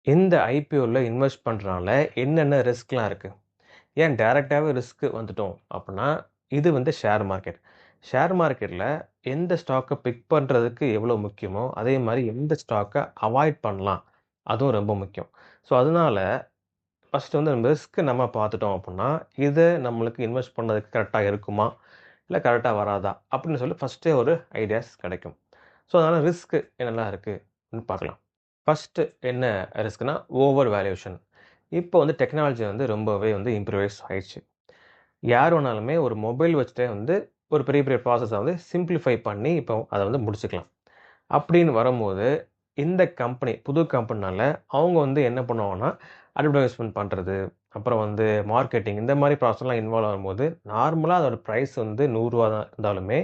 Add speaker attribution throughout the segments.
Speaker 1: இந்த ஐபிஓல இன்வெஸ்ட் பண்றனால என்னென்ன ரிஸ்க்லாம் இருக்கு? ஏன் டைரக்ட்டாவே ரிஸ்க் வந்துட்டோம் அப்புட்னா, இது வந்து ஷேர் மார்க்கெட். ஷேர் மார்க்கெட்ல எந்த ஸ்டாக்க பிக் பண்றதுக்கு எவ்வளோ முக்கியமோ, அதே மாரி எந்த ஸ்டாக்க அவாய்ட் பண்ணலாம். அதுவும் ரொம்ப முக்கியம். ஸோ, அதனால ஃபர்ஸ்ட் வந்து நம்ம ரிஸ்க் நம்ம பார்த்துட்டோம் அப்புட்னா, இது நம்மளுக்கு இன்வெஸ்ட் பண்ணதுக்கு கரெக்ட்டா இருக்குமா? இல்ல கரெக்ட்டா வராதா? அப்படின்னு சொல்லி ஃபர்ஸ்ட்டே ஒரு ஐடியாஸ் கிடைக்கும். ஸோ, அதனால ரிஸ்க் என்னலாம் இருக்குன்னு பார்க்கலாம். ஃபர்ஸ்ட் என்ன ரிஸ்க்னா, ஓவர் வேல்யூவேஷன். இப்போ வந்து டெக்னாலஜி வந்து ரொம்பவே வந்து இம்ப்ரூவைஸ் ஆயிடுச்சு. யார் வேணாலுமே ஒரு மொபைல் வச்சுட்டே வந்து ஒரு பெரிய பெரிய ப்ராசஸ வந்து சிம்ப்ளிஃபை பண்ணி இப்போ அத வந்து முடிச்சுக்கலாம். அப்படின்னு வரும்போது, இந்த கம்பெனி புது கம்பெனினால அவங்க வந்து என்ன பண்ணுவாங்கன்னா, அட்வர்டைஸ்மென்ட் பண்றது, அப்புறம் வந்து மார்க்கெட்டிங் இந்த மாரி ப்ராசஸ்லாம் இன்வால்வ் ஆகும்போது, நார்மலா அதோட பிரைஸ் வந்து ரூ. 100 தான் இருந்தாலுமே,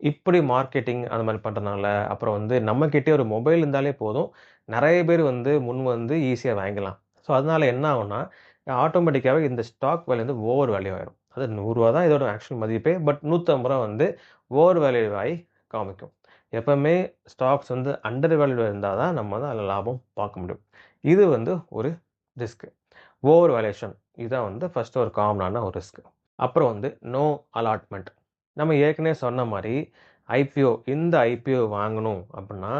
Speaker 1: இப்படி மார்க்கெட்டிங் அந்த மாரி பண்றனால, அப்புறம் வந்து நம்மகிட்டயே ஒரு மொபைல் இருந்தாலே போதும், நெறைய பேர் வந்து முன் வந்து ஈஸியா வாங்கிக்கலாம். ஸோ, அதனால என்ன ஆகும்னா, ஆட்டோமேட்டிக்காவே இந்த ஸ்டாக் வேல்யூ வந்து ஓவர் வேல்யூ ஆயிரும். அது ரூ. 100 தான் இதோட ஆக்சுவல் மதிப்பே. பட் ரூ. 150 வந்து ஓவர் வேல்யூ ஆயி காமிக்கும். எப்பவுமே ஸ்டாக்ஸ் வந்து அண்டர் வேல்யூல இருந்தா தான் நம்ம வந்து அதில லாபம் பார்க்க முடியும். இது வந்து ஒரு ரிஸ்க். ஓவர் வேல்யூவேஷன் இதான் வந்து ஃபர்ஸ்ட் ஒரு காமனான ஒரு ரிஸ்க். அப்புறம் வந்து நோ அலாட்மென்ட். நம்ம ஏற்கனவே சொன்ன மாரி ஐபிஓ இந்த ஐபிஓ வாங்கணும் அப்டின்னா,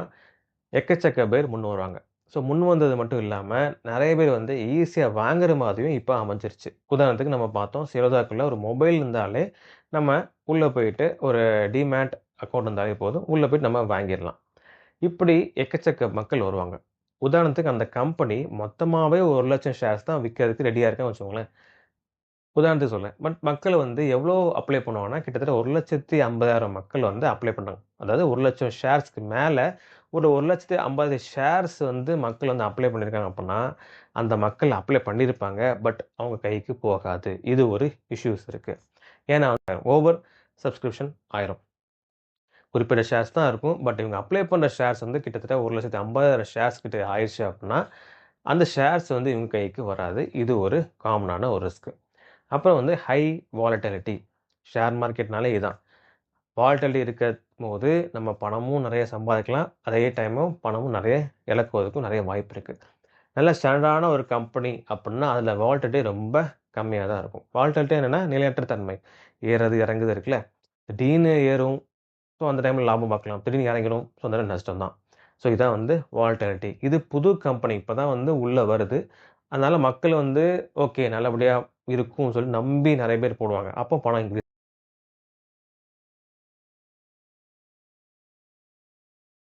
Speaker 1: எக்கச்சக்க பேர் முன் வருவாங்க. ஸோ முன் வந்தது மட்டும் இல்லாம, நெறைய பேர் வந்து ஈஸியா வாங்குற மாதிரியும் இப்ப அமைஞ்சிருச்சு. உதாரணத்துக்கு நம்ம பார்த்தோம் Zerodhaக்குள்ள ஒரு மொபைல் இருந்தாலே, நம்ம உள்ள போயிட்டு ஒரு டிமேட் அக்கவுண்ட் இருந்தாலே போதும். உள்ள போயிட்டு நம்ம வாங்கிர்லாம். இப்படி எக்கச்சக்க மக்கள் வருவாங்க. உதாரணத்துக்கு அந்த கம்பெனி மொத்தமாவே 1,00,000 ஷேர்ஸ் தான் விக்கிறதுக்கு ரெடியா இருக்கான்னு வச்சுக்கோங்களேன். உதாரணத்துக்கு சொல்றேன். பட் மக்கள் வந்து எவ்வளோ அப்ளை பண்ணுவாங்கன்னா, கிட்டத்தட்ட 1,50,000 மக்கள் வந்து அப்ளை பண்ணாங்க. அதாவது 1,00,000 ஷேர்ஸ்க்கு மேல ஒரு 1,50,000 ஷேர்ஸ் வந்து மக்கள் வந்து அப்ளை பண்ணியிருக்காங்க அப்புட்னா, அந்த மக்கள் அப்ளை பண்ணியிருப்பாங்க. பட் அவங்க கைக்கு போகாது. இது ஒரு இஷ்யூஸ் இருக்கு. ஏன்னா ஓவர் சப்ஸ்கிரிப்ஷன் ஆயிரும். குறிப்பிட்ட ஷேர்ஸ் தான் இருக்கும். பட் இவங்க அப்ளை பண்ற ஷேர்ஸ் வந்து கிட்டத்தட்ட 1,50,000 ஷேர்ஸ் கிட்ட ஆயிருச்சு அப்புட்னா, அந்த ஷேர்ஸ் வந்து இவங்க கைக்கு வராது. இது ஒரு காமனான ஒரு ரிஸ்க். அப்புறம் வந்து ஹை வாலட்டிலிட்டி. ஷேர் மார்க்கெட்னாலே இதான். வாலட்டிலிட்டி இருக்கும்போது நம்ம பணமும் நெறைய சம்பாதிக்கலாம். அதே டைமும் பணமும் நெறைய இழக்குவதற்கும் நெறைய வாய்ப்பு இருக்கு. நல்ல ஸ்டாண்டர்டான ஒரு கம்பெனி அப்புட்னா, அதில வாலட்டிலிட்டி ரொம்ப கம்மியா தான் இருக்கும். வாலட்டிலிட்டி என்னன்னா நிலையற்ற தன்மை. ஏறுறது, இறங்குது இருக்குல்ல. திடீர்னு ஏறும். ஸோ அந்த டைம்ல லாபம் பார்க்கலாம். திடீர்னு இறங்கிடும். ஸோ அந்த நேரம் நஷ்டம் தான். ஸோ இதான் வந்து வாலட்டிலிட்டி. இது புது கம்பெனி இப்ப தான் வந்து உள்ள வருது. அதனால மக்கள் வந்து ஓகே நல்லபடியா இருக்கும்னு சொல்லி நம்பி நெறைய பேர் போடுவாங்க. அப்போ பணம் இன்க்ரீஸ்